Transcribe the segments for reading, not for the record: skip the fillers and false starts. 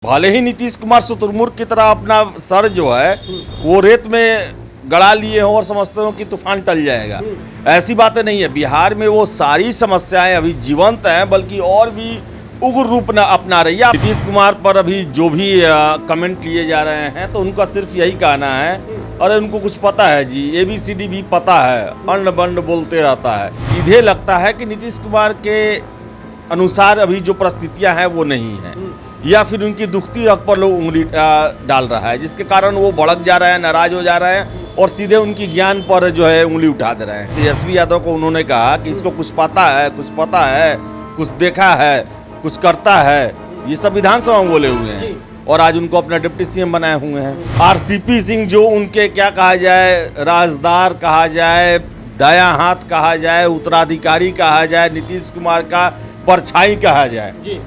भले ही नीतीश कुमार शुतुरमुर्ग की तरह अपना सर जो है वो रेत में गड़ा लिए हों और समझते हो कि तूफान टल जाएगा, ऐसी बातें नहीं है। बिहार में वो सारी समस्याएं अभी जीवंत हैं, बल्कि और भी उग्र रूप न अपना रही है। नीतीश कुमार पर अभी जो भी कमेंट लिए जा रहे हैं तो उनका सिर्फ यही कहना है, अरे उनको कुछ पता है जी, ABCD भी पता है, अंड बंड बोलते रहता है। सीधे लगता है कि नीतीश कुमार के अनुसार अभी जो परिस्थितियां हैं वो नहीं है, या फिर उनकी दुखती रग पर लोग उंगली डाल रहा है, जिसके कारण वो भड़क जा रहे हैं, नाराज हो जा रहे हैं और सीधे उनकी ज्ञान पर जो है उंगली उठा दे रहे हैं। तेजस्वी यादव को उन्होंने कहा कि इसको कुछ पता है, कुछ देखा है, कुछ करता है, ये सब विधानसभा में बोले हुए हैं और आज उनको अपना डिप्टी CM बनाए हुए हैं। RCP सिंह जो उनके क्या कहा जाए, राजदार कहा जाए, दायां हाथ कहा जाए, उत्तराधिकारी कहा जाए, नीतीश कुमार का परछाई कहा जाए,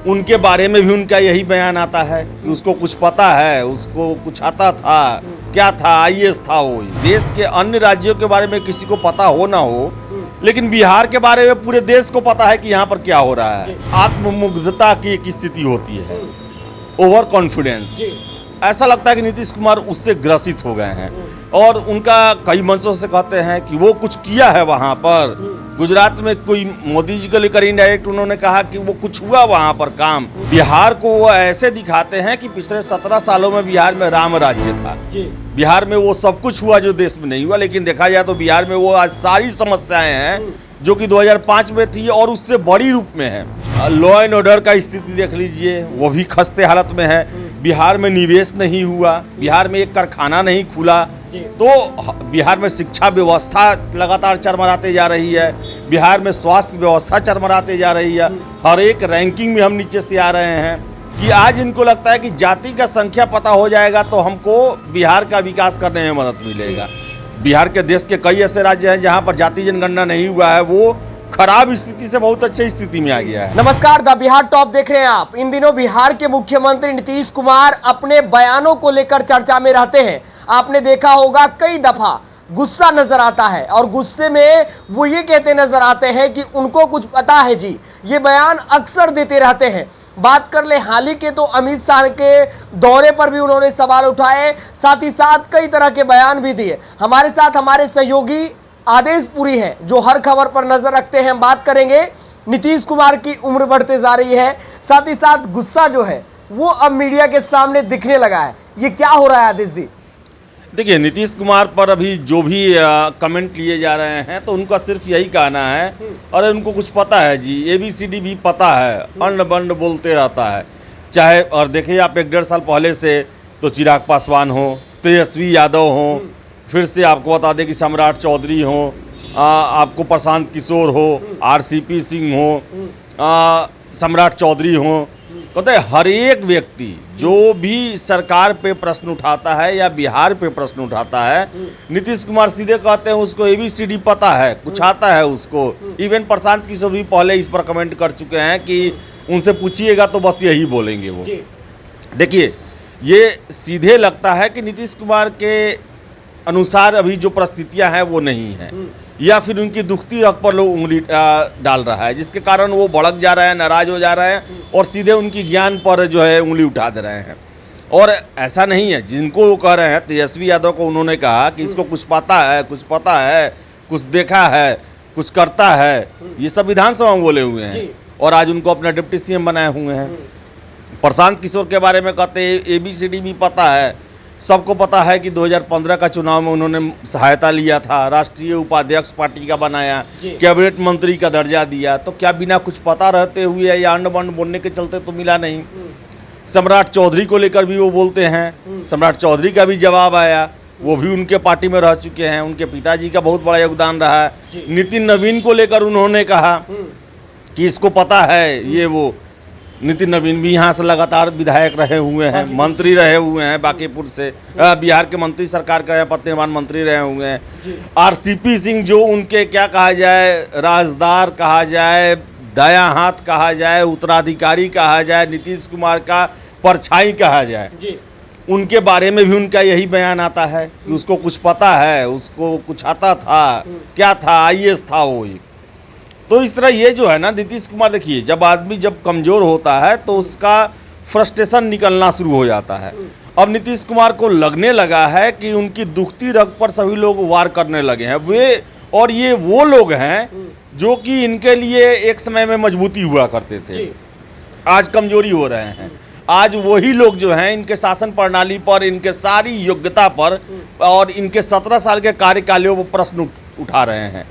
उनके बारे में भी उनका यही बयान आता है कि उसको कुछ पता है, उसको कुछ आता था, क्या था, IAS था वो। देश के अन्य राज्यों के बारे में किसी को पता हो ना हो, लेकिन बिहार के बारे में पूरे देश को पता है कि यहाँ पर क्या हो रहा है। आत्ममुग्धता की एक स्थिति होती है, ओवर कॉन्फिडेंस। ऐसा लगता है कि नीतीश कुमार उससे ग्रसित हो गए हैं और उनका कई मंचों से कहते हैं कि वो कुछ किया है वहाँ पर। गुजरात में कोई मोदी जी को लेकर इनडायरेक्ट उन्होंने कहा कि वो कुछ हुआ वहाँ पर काम। बिहार को वो ऐसे दिखाते हैं कि पिछले 17 सालों में बिहार में राम राज्य था, बिहार में वो सब कुछ हुआ जो देश में नहीं हुआ। लेकिन देखा जाए तो बिहार में वो आज सारी समस्याएं हैं जो कि 2005 में थी और उससे बड़ी रूप में है। लॉ एंड ऑर्डर का स्थिति देख लीजिए, वो भी खस्ते हालत में है। बिहार में निवेश नहीं हुआ, बिहार में एक कारखाना नहीं खुला, तो बिहार में शिक्षा व्यवस्था लगातार चरमराते जा रही है, बिहार में स्वास्थ्य व्यवस्था चरमराते जा रही है। हर एक रैंकिंग में हम नीचे से आ रहे हैं कि आज इनको लगता है कि जाति का संख्या पता हो जाएगा तो हमको बिहार का विकास करने में मदद मिलेगा। बिहार के देश के कई ऐसे राज्य हैं जहां पर जाति जनगणना नहीं हुआ है, वो खराब स्थिति से बहुत अच्छी स्थिति में आ गया है। नमस्कार, द बिहार टॉप देख रहे हैं आप। इन दिनों बिहार के मुख्यमंत्री नीतीश कुमार अपने बयानों को लेकर चर्चा में रहते हैं। आपने देखा होगा कई दफा गुस्सा नजर आता है और गुस्से में वो ये कहते नजर आते हैं कि उनको कुछ पता है जी। ये बयान अक्सर देते रहते हैं। बात कर ले हाल ही के तो अमित शाह के दौरे पर भी उन्होंने सवाल उठाए, साथ ही साथ कई तरह के बयान भी दिए। हमारे साथ हमारे सहयोगी आदेश पुरी है जो हर खबर पर नजर रखते हैं। बात करेंगे नीतीश कुमार की उम्र बढ़ते जा रही है, साथ ही साथ गुस्सा जो है वो अब मीडिया के सामने दिखने लगा है। ये क्या हो रहा है आदेश जी? देखिए, नीतीश कुमार पर अभी जो भी कमेंट लिए जा रहे हैं तो उनका सिर्फ यही कहना है, अरे उनको कुछ पता है जी, ABCD भी पता है, अंड बंड बोलते रहता है। चाहे और देखिए आप 1-1.5 साल पहले से तो चिराग पासवान हो, तेजस्वी यादव हो, फिर से आपको बता दें कि सम्राट चौधरी हो, आपको प्रशांत किशोर हो, RCP सिंह हो, सम्राट चौधरी हो, कहते हैं हर एक व्यक्ति जो भी सरकार पे प्रश्न उठाता है या बिहार पे प्रश्न उठाता है, नीतीश कुमार सीधे कहते हैं उसको ABCD पता है, कुछ आता है उसको। इवन प्रशांत किशोर भी पहले इस पर कमेंट कर चुके हैं कि उनसे पूछिएगा तो बस यही बोलेंगे वो। देखिए, ये सीधे लगता है कि नीतीश कुमार के अनुसार अभी जो परिस्थितियां हैं वो नहीं है, या फिर उनकी दुखती रग पर लोग उंगली डाल रहा है, जिसके कारण वो भड़क जा रहे हैं, नाराज हो जा रहे हैं और सीधे उनकी ज्ञान पर जो है उंगली उठा दे रहे हैं। और ऐसा नहीं है, जिनको वो कह रहे हैं, तेजस्वी यादव को उन्होंने कहा कि इसको कुछ पता है, कुछ देखा है, कुछ करता है, ये सब विधानसभा में बोले हुए हैं और आज उनको अपना डिप्टी CM बनाए हुए हैं। प्रशांत किशोर के बारे में कहते हैं ABCD भी पता है। सबको पता है कि 2015 का चुनाव में उन्होंने सहायता लिया था, राष्ट्रीय उपाध्यक्ष पार्टी का बनाया, कैबिनेट मंत्री का दर्जा दिया, तो क्या बिना कुछ पता रहते हुए या अंड बंड बोलने के चलते तो मिला नहीं। सम्राट चौधरी को लेकर भी वो बोलते हैं, सम्राट चौधरी का भी जवाब आया, वो भी उनके पार्टी में रह चुके हैं, उनके पिताजी का बहुत बड़ा योगदान रहा है। नितिन नवीन को लेकर उन्होंने कहा कि इसको पता है, ये वो नितिन नवीन भी यहाँ से लगातार विधायक रहे हुए हैं, मंत्री रहे हुए हैं, बांकीपुर से बिहार के मंत्री, सरकार का पथ निर्माण मंत्री रहे हुए हैं। RCP सिंह जो उनके क्या कहा जाए, राजदार कहा जाए, दायां हाथ कहा जाए, उत्तराधिकारी कहा जाए, नीतीश कुमार का परछाई कहा जाए, उनके बारे में भी उनका यही बयान आता है कि उसको कुछ पता है, उसको कुछ आता था, क्या था, IAS था वो। तो इस तरह ये जो है ना नीतीश कुमार, देखिए जब आदमी जब कमज़ोर होता है तो उसका फ्रस्ट्रेशन निकलना शुरू हो जाता है। अब नीतीश कुमार को लगने लगा है कि उनकी दुखती रग पर सभी लोग वार करने लगे हैं। और ये वो लोग हैं जो कि इनके लिए एक समय में मजबूती हुआ करते थे, आज कमजोरी हो रहे हैं। आज वही लोग जो हैं इनके शासन प्रणाली पर, इनके सारी योग्यता पर और इनके 17 साल के कार्यकालों पर प्रश्न उठा रहे हैं।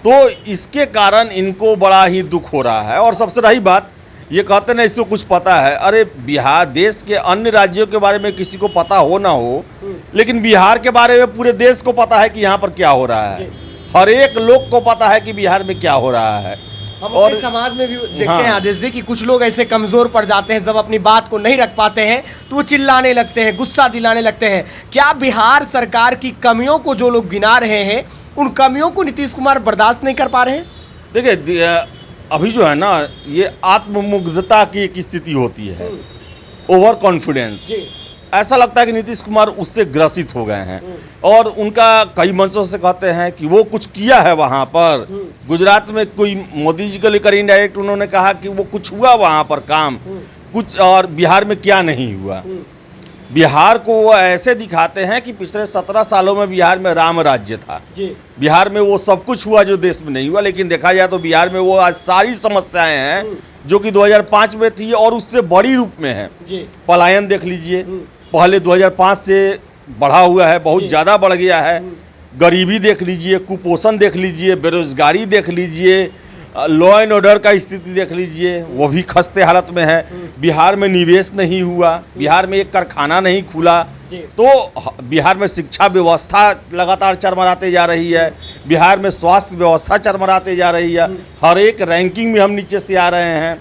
तो इसके कारण इनको बड़ा ही दुख हो रहा है। और सबसे रही बात, ये कहते ना इसको कुछ पता है। अरे बिहार, देश के अन्य राज्यों के बारे में किसी को पता हो ना हो, लेकिन बिहार के बारे में पूरे देश को पता है कि यहाँ पर क्या हो रहा है। हर एक लोग को पता है कि बिहार में क्या हो रहा है। हम और समाज में भी देखते हैं आदेश जी कि कुछ लोग ऐसे कमजोर पड़ जाते हैं, जब अपनी बात को नहीं रख पाते हैं तो वो चिल्लाने लगते हैं, गुस्सा दिलाने लगते हैं। क्या बिहार सरकार की कमियों को जो लोग गिना रहे हैं, उन कमियों को नीतीश कुमार बर्दाश्त नहीं कर पा रहे हैं? देखिए, अभी जो है ना, ये आत्ममुग्धता की एक स्थिति होती है, ओवर कॉन्फिडेंस। ऐसा लगता है कि नीतीश कुमार उससे ग्रसित हो गए हैं। और उनका कई मंचों से कहते हैं कि वो कुछ किया है वहाँ पर। गुजरात में कोई मोदी जी को लेकर इनडायरेक्ट उन्होंने कहा कि वो कुछ हुआ वहाँ पर काम कुछ, और बिहार में क्या नहीं हुआ। बिहार को वो ऐसे दिखाते हैं कि पिछले 17 सालों में बिहार में राम राज्य था, बिहार में वो सब कुछ हुआ जो देश में नहीं हुआ। लेकिन देखा जाए तो बिहार में वो आज सारी समस्याएं हैं जो कि 2005 में थी और उससे बड़ी रूप में है। पलायन देख लीजिए, पहले 2005 से बढ़ा हुआ है, बहुत ज़्यादा बढ़ गया है। गरीबी देख लीजिए, कुपोषण देख लीजिए, बेरोजगारी देख लीजिए, लॉ एंड ऑर्डर का स्थिति देख लीजिए, वो भी खस्ते हालत में है। बिहार में निवेश नहीं हुआ, बिहार में एक कारखाना नहीं खुला। तो बिहार में शिक्षा व्यवस्था लगातार चरमराते जा रही है, बिहार में स्वास्थ्य व्यवस्था चरमराते जा रही है, हर एक रैंकिंग में हम नीचे से आ रहे हैं।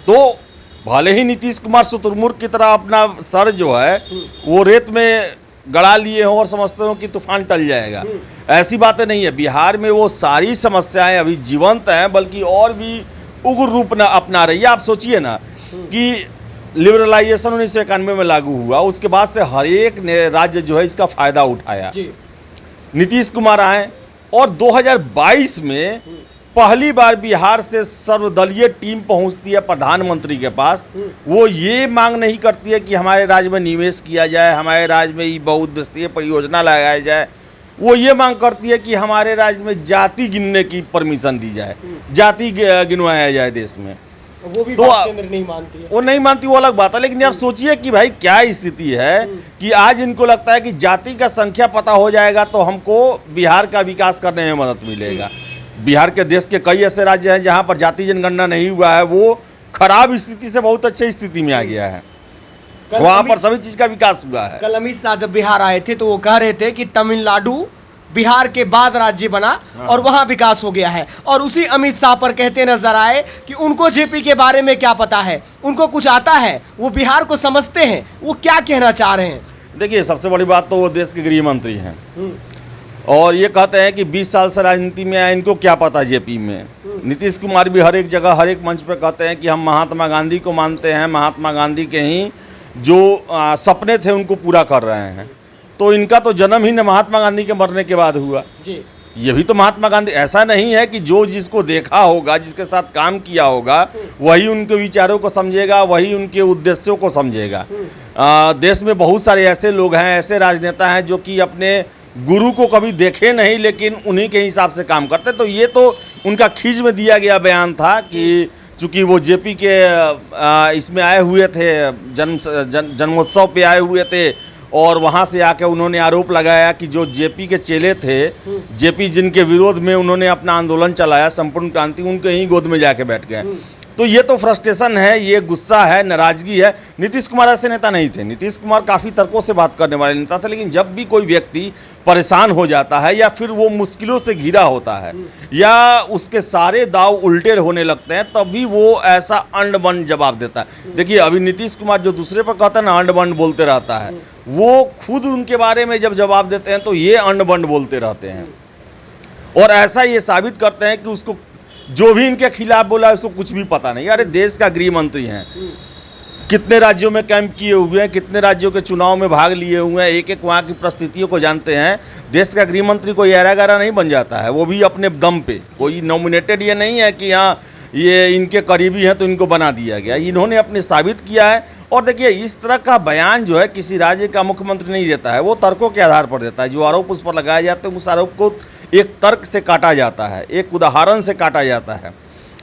तो भले ही नीतीश कुमार शुतुरमुर्ग की तरह अपना सर जो है वो रेत में गड़ा लिए हों और समझते हो कि तूफान टल जाएगा, ऐसी बातें नहीं है। बिहार में वो सारी समस्याएं अभी जीवंत हैं, बल्कि और भी उग्र रूप न अपना रही है। आप सोचिए ना कि लिबरलाइजेशन 1991 में लागू हुआ, उसके बाद से हर एक राज्य जो है इसका फ़ायदा उठाया। नीतीश कुमार आए और 2022 में पहली बार बिहार से सर्वदलीय टीम पहुंचती है प्रधानमंत्री के पास। वो ये मांग नहीं करती है कि हमारे राज्य में निवेश किया जाए, हमारे राज्य में ये बहुउद्देशीय परियोजना लगाया जाए। वो ये मांग करती है कि हमारे राज्य में जाति गिनने की परमिशन दी जाए, जाति गिनवाया जाए देश में। वो भी तो नहीं मानती है। वो नहीं मानती, वो अलग बात है। लेकिन आप सोचिए कि भाई क्या स्थिति है कि आज इनको लगता है कि जाति का संख्या पता हो जाएगा तो हमको बिहार का विकास करने में मदद मिलेगा। बिहार के देश के कई ऐसे राज्य हैं जहां पर जाति जनगणना नहीं हुआ है, वो खराब स्थिति से बहुत अच्छी स्थिति में आ गया है, वहां पर सभी चीज का विकास हुआ है। कल अमित शाह जब बिहार आए थे तो वो कह रहे थे कि तमिलनाडु बिहार के बाद राज्य बना और वहां विकास हो गया है। और उसी अमित शाह पर कहते नजर आए कि उनको जेपी के बारे में क्या पता है, उनको कुछ आता है, वो बिहार को समझते हैं। वो क्या कहना चाह रहे हैं? देखिए, सबसे बड़ी बात तो वो देश के गृह मंत्री हैं और ये कहते हैं कि 20 साल से राजनीति में आए, इनको क्या पता जेपी में। नीतीश कुमार भी हर एक जगह हर एक मंच पर कहते हैं कि हम महात्मा गांधी को मानते हैं, महात्मा गांधी के ही जो सपने थे उनको पूरा कर रहे हैं। तो इनका तो जन्म ही न महात्मा गांधी के मरने के बाद हुआ। ये भी तो महात्मा गांधी, ऐसा नहीं है कि जो जिसको देखा होगा, जिसके साथ काम किया होगा, वही उनके विचारों को समझेगा, वही उनके उद्देश्यों को समझेगा। देश में बहुत सारे ऐसे लोग हैं, ऐसे राजनेता हैं जो कि अपने गुरु को कभी देखे नहीं लेकिन उन्हीं के हिसाब से काम करते। तो ये तो उनका खींच में दिया गया बयान था कि चूँकि वो जेपी के इसमें आए हुए थे, जन्मोत्सव पे आए हुए थे और वहाँ से आके उन्होंने आरोप लगाया कि जो जेपी के चेले थे, जेपी जिनके विरोध में उन्होंने अपना आंदोलन चलाया संपूर्ण क्रांति, उनके ही गोद में जाके बैठ गए। तो ये तो फ्रस्ट्रेशन है, ये गुस्सा है, नाराजगी है। नीतीश कुमार ऐसे नेता नहीं थे। नीतीश कुमार काफ़ी तर्कों से बात करने वाले नेता थे, लेकिन जब भी कोई व्यक्ति परेशान हो जाता है या फिर वो मुश्किलों से घिरा होता है या उसके सारे दाव उल्टे होने लगते हैं, तभी वो ऐसा अंड बंड जवाब देता है। देखिए, अभी नीतीश कुमार जो दूसरे पर कहता है ना अंड बंड बोलते रहता है, वो खुद उनके बारे में जब जवाब देते हैं तो ये अंड बंड बोलते रहते हैं और ऐसा ये साबित करते हैं कि उसको जो भी इनके खिलाफ बोला है उसको कुछ भी पता नहीं। अरे देश का गृह मंत्री हैं, कितने राज्यों में कैंप किए हुए हैं, कितने राज्यों के चुनाव में भाग लिए हुए हैं, एक एक वहाँ की परिस्थितियों को जानते हैं। देश का गृह मंत्री कोई ऐरा गैरा नहीं बन जाता है, वो भी अपने दम पे। कोई नॉमिनेटेड ये नहीं है कि यहाँ ये इनके करीबी हैं तो इनको बना दिया गया। इन्होंने अपने साबित किया है। और देखिए, इस तरह का बयान जो है किसी राज्य का मुख्यमंत्री नहीं देता है, वो तर्कों के आधार पर देता है। जो आरोप उस पर लगाए जाते हैं उस आरोप को एक तर्क से काटा जाता है, एक उदाहरण से काटा जाता है।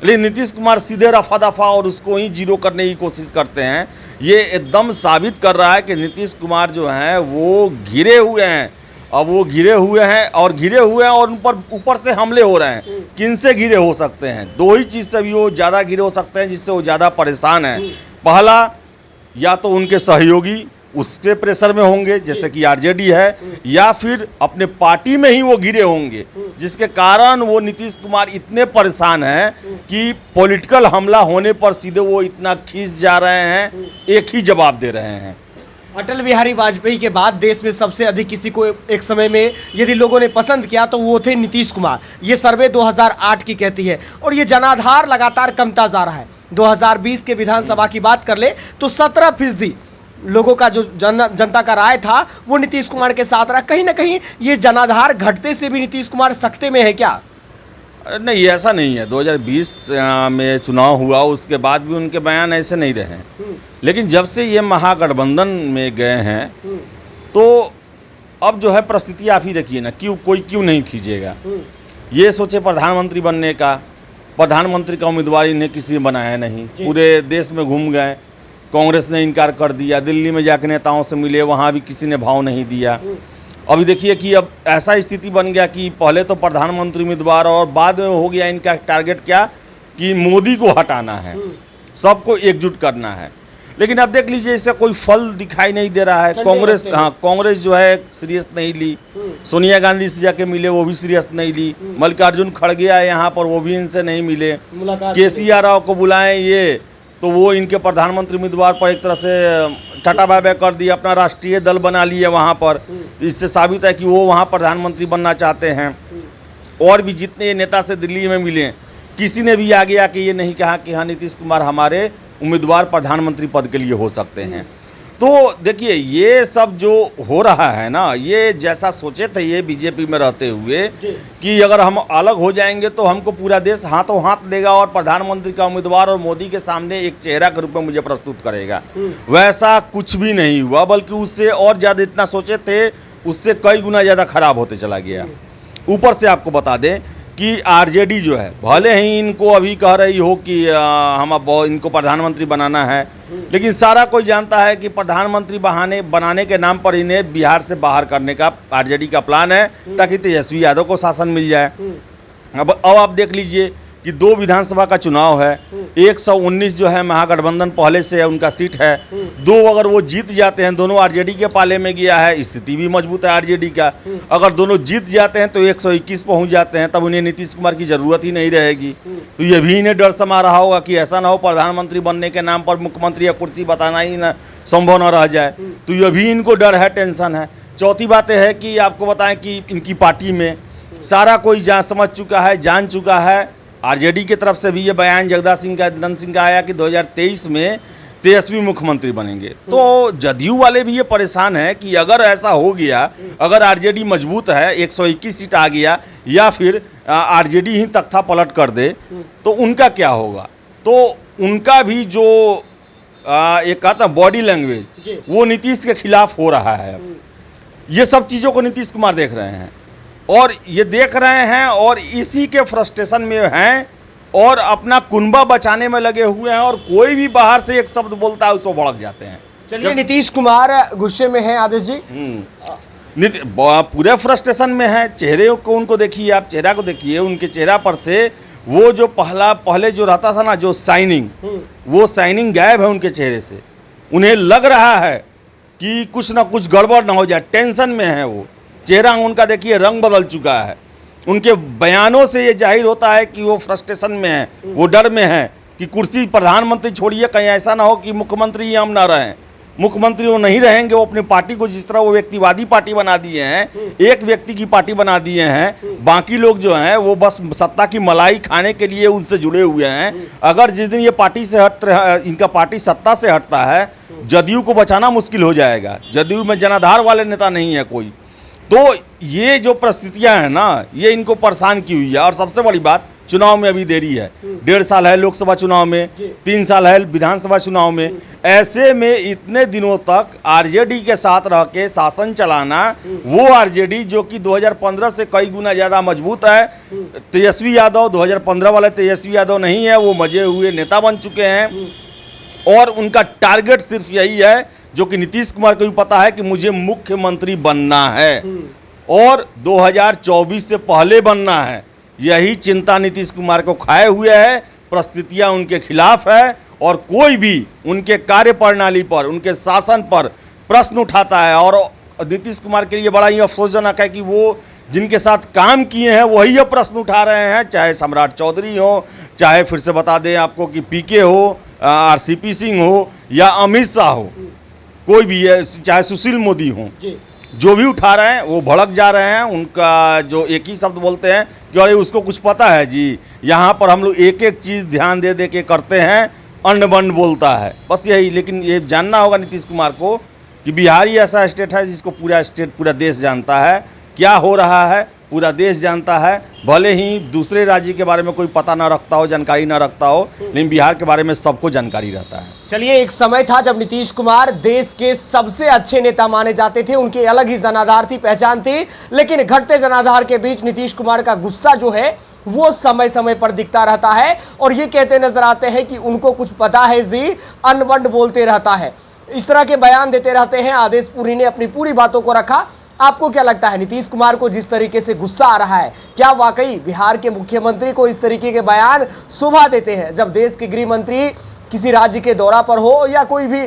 लेकिन नीतीश कुमार सीधे रफा दफा और उसको ही जीरो करने की कोशिश करते हैं। ये एकदम साबित कर रहा है कि नीतीश कुमार जो हैं वो घिरे हुए हैं। अब वो घिरे हुए हैं और उन पर ऊपर से हमले हो रहे हैं। किन से घिरे हो सकते हैं? दो ही चीज़ से भी वो ज़्यादा घिरे हो सकते हैं जिससे वो ज़्यादा परेशान हैं। पहला, या तो उनके सहयोगी उसके प्रेशर में होंगे जैसे कि आरजेडी है, या फिर अपने पार्टी में ही वो घिरे होंगे, जिसके कारण वो नीतीश कुमार इतने परेशान हैं कि पॉलिटिकल हमला होने पर सीधे वो इतना खींच जा रहे हैं, एक ही जवाब दे रहे हैं। अटल बिहारी वाजपेयी के बाद देश में सबसे अधिक किसी को एक समय में यदि लोगों ने पसंद किया तो वो थे नीतीश कुमार। ये सर्वे 2008 की कहती है और ये जनाधार लगातार कमता जा रहा है। 2020 के विधानसभा की बात कर ले तो 17% लोगों का जो जनता का राय था वो नीतीश कुमार के साथ रहा। कहीं ना कहीं ये जनाधार घटते से भी नीतीश कुमार सकते में है क्या? नहीं, ऐसा नहीं है। 2020 में चुनाव हुआ, उसके बाद भी उनके बयान ऐसे नहीं रहे। लेकिन जब से ये महागठबंधन में गए हैं तो अब जो है परिस्थिति आप ही देखिए ना, कोई क्यों नहीं खींचेगा। ये सोचे प्रधानमंत्री बनने का, प्रधानमंत्री का उम्मीदवार इन्हें किसी ने बनाया नहीं। पूरे देश में घूम गए, कांग्रेस ने इनकार कर दिया। दिल्ली में जाकर नेताओं से मिले, वहाँ भी किसी ने भाव नहीं दिया। अभी देखिए कि अब ऐसा स्थिति बन गया कि पहले तो प्रधानमंत्री उम्मीदवार और बाद में हो गया इनका टारगेट क्या कि मोदी को हटाना है, सबको एकजुट करना है। लेकिन अब देख लीजिए इससे कोई फल दिखाई नहीं दे रहा है। कांग्रेस जो है सीरियस नहीं ली। सोनिया गांधी से जाके मिले, वो भी सीरियस नहीं ली। मल्लिकार्जुन खड़गे आए यहाँ पर, वो भी इनसे नहीं मिले। केसीआर राव को बुलाएं ये तो वो इनके प्रधानमंत्री उम्मीदवार पर एक तरह से टाटा बाय बाय कर दिया, अपना राष्ट्रीय दल बना लिए वहाँ पर। इससे साबित है कि वो वहाँ प्रधानमंत्री बनना चाहते हैं। और भी जितने नेता से दिल्ली में मिले, किसी ने भी आगे आके ये नहीं कहा कि हाँ नीतीश कुमार हमारे उम्मीदवार प्रधानमंत्री पद के लिए हो सकते हैं। तो देखिए, ये सब जो हो रहा है ना, ये जैसा सोचे थे ये बीजेपी में रहते हुए कि अगर हम अलग हो जाएंगे तो हमको पूरा देश हाथों हाथ देगा और प्रधानमंत्री का उम्मीदवार और मोदी के सामने एक चेहरा के रूप में मुझे प्रस्तुत करेगा। वैसा कुछ भी नहीं हुआ, बल्कि उससे और ज़्यादा इतना सोचे थे उससे कई गुना ज़्यादा खराब होते चला गया। ऊपर से आपको बता दें कि आरजेडी जो है, भले ही इनको अभी कह रही हो कि हम अब इनको प्रधानमंत्री बनाना है, लेकिन सारा कोई जानता है कि प्रधानमंत्री बनाने के नाम पर इन्हें बिहार से बाहर करने का आरजेडी का प्लान है ताकि तेजस्वी यादव को शासन मिल जाए। अब आप देख लीजिए कि 2 विधानसभा का चुनाव है, 119 जो है महागठबंधन पहले से है, उनका सीट है। 2 अगर वो जीत जाते हैं, दोनों आरजेडी के पाले में गया है, स्थिति भी मजबूत है आरजेडी का। अगर दोनों जीत जाते हैं तो 121 पहुंच जाते हैं, तब उन्हें नीतीश कुमार की ज़रूरत ही नहीं रहेगी। तो ये भी इन्हें डर समा रहा होगा कि ऐसा ना हो प्रधानमंत्री बनने के नाम पर मुख्यमंत्री या कुर्सी बताना ही ना संभव न रह जाए। तो ये भी इनको डर है, टेंशन है। चौथी बात है कि आपको बताएं कि इनकी पार्टी में सारा कोई समझ चुका है, जान चुका है। आरजेडी की तरफ से भी ये बयान जगदानंद सिंह का आया कि 2023 में तेजस्वी मुख्यमंत्री बनेंगे। तो जदयू वाले भी ये परेशान है कि अगर ऐसा हो गया, अगर आरजेडी मजबूत है, 121 सीट आ गया, या फिर आरजेडी ही तख्ता पलट कर दे तो उनका क्या होगा। तो उनका भी जो एक कहता बॉडी लैंग्वेज वो नीतीश के खिलाफ हो रहा है। ये सब चीज़ों को नीतीश कुमार देख रहे हैं और ये देख रहे हैं और इसी के फ्रस्ट्रेशन में हैं और अपना कुनबा बचाने में लगे हुए हैं। और कोई भी बाहर से एक शब्द बोलता है उसको भड़क जाते हैं। चलिए, नीतीश कुमार गुस्से में हैं आदेश जी। पूरे फ्रस्ट्रेशन में है। चेहरे को उनको देखिए, आप चेहरा को देखिए, उनके चेहरा पर से वो जो पहले जो रहता था ना, जो शाइनिंग, वो शाइनिंग गायब है उनके चेहरे से। उन्हें लग रहा है कि कुछ ना कुछ गड़बड़ ना हो जाए, टेंशन में है वो। चेहरा उनका देखिए रंग बदल चुका है। उनके बयानों से ये जाहिर होता है कि वो फ्रस्ट्रेशन में है, वो डर में है कि कुर्सी प्रधानमंत्री छोड़िए, कहीं ऐसा ना हो कि मुख्यमंत्री ही हम ना रहें। मुख्यमंत्री वो नहीं रहेंगे, वो अपनी पार्टी को जिस तरह वो व्यक्तिवादी पार्टी बना दिए हैं, एक व्यक्ति की पार्टी बना दिए हैं, बाकी लोग जो हैं वो बस सत्ता की मलाई खाने के लिए उनसे जुड़े हुए हैं। अगर जिस दिन ये पार्टी से इनका पार्टी सत्ता से हटता है, जदयू को बचाना मुश्किल हो जाएगा। जदयू में जनाधार वाले नेता नहीं है कोई। तो ये जो परिस्थितियां हैं ना, ये इनको परेशान की हुई है। और सबसे बड़ी बात, चुनाव में अभी देरी है, 1.5 साल है लोकसभा चुनाव में, 3 साल है विधानसभा चुनाव में। ऐसे में इतने दिनों तक आरजेडी के साथ रह के शासन चलाना, वो आरजेडी जो कि 2015 से कई गुना ज़्यादा मजबूत है। तेजस्वी यादव 2015 वाले तेजस्वी यादव नहीं है, वो मजे हुए नेता बन चुके हैं। और उनका टारगेट सिर्फ यही है, जो कि नीतीश कुमार को भी पता है कि मुझे मुख्यमंत्री बनना है और 2024 से पहले बनना है। यही चिंता नीतीश कुमार को खाए हुए है। परिस्थितियां उनके खिलाफ है और कोई भी उनके कार्य प्रणाली पर, उनके शासन पर प्रश्न उठाता है। और नीतीश कुमार के लिए बड़ा ही अफसोसजनक है कि वो जिनके साथ काम किए हैं वही ये प्रश्न उठा रहे हैं, चाहे सम्राट चौधरी हो, चाहे फिर से बता दें आपको कि पीके हो, आरसीपी सिंह हो या अमित शाह हो, कोई भी है, चाहे सुशील मोदी हो, जो भी उठा रहे हैं वो भड़क जा रहे हैं। उनका जो एक ही शब्द बोलते हैं कि अरे उसको कुछ पता है जी, यहाँ पर हम लोग एक एक चीज़ ध्यान दे दे के करते हैं, अन्न बंड बोलता है, बस यही। लेकिन ये जानना होगा नीतीश कुमार को कि बिहार ही ऐसा स्टेट है जिसको पूरा स्टेट, पूरा देश जानता है, क्या हो रहा है पूरा देश जानता है। भले ही दूसरे राज्य के बारे में कोई पता ना रखता हो, जानकारी ना रखता हो, लेकिन बिहार के बारे में सबको जानकारी रहता है। चलिए, एक समय था जब नीतीश कुमार देश के सबसे अच्छे नेता माने जाते थे, उनकी अलग ही जनाधार थी, पहचान थी। लेकिन घटते जनाधार के बीच नीतीश कुमार का गुस्सा जो है वो समय समय पर दिखता रहता है और ये कहते नजर आते हैं कि उनको कुछ पता है जी, अनबंड बोलते रहता है, इस तरह के बयान देते रहते हैं। आदेश पुरी ने अपनी पूरी बातों को रखा। आपको क्या लगता है, नीतीश कुमार को जिस तरीके से गुस्सा आ रहा है, क्या वाकई बिहार के मुख्यमंत्री को इस तरीके के बयान शोभा देते हैं जब देश के गृह मंत्री किसी राज्य के दौरा पर हो या कोई भी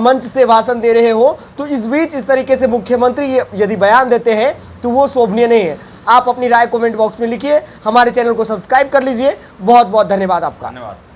मंच से भाषण दे रहे हो? तो इस बीच इस तरीके से मुख्यमंत्री यदि बयान देते हैं तो वो शोभनीय नहीं है। आप अपनी राय कमेंट बॉक्स में लिखिए, हमारे चैनल को सब्सक्राइब कर लीजिए। बहुत बहुत धन्यवाद आपका। धन्यवाद।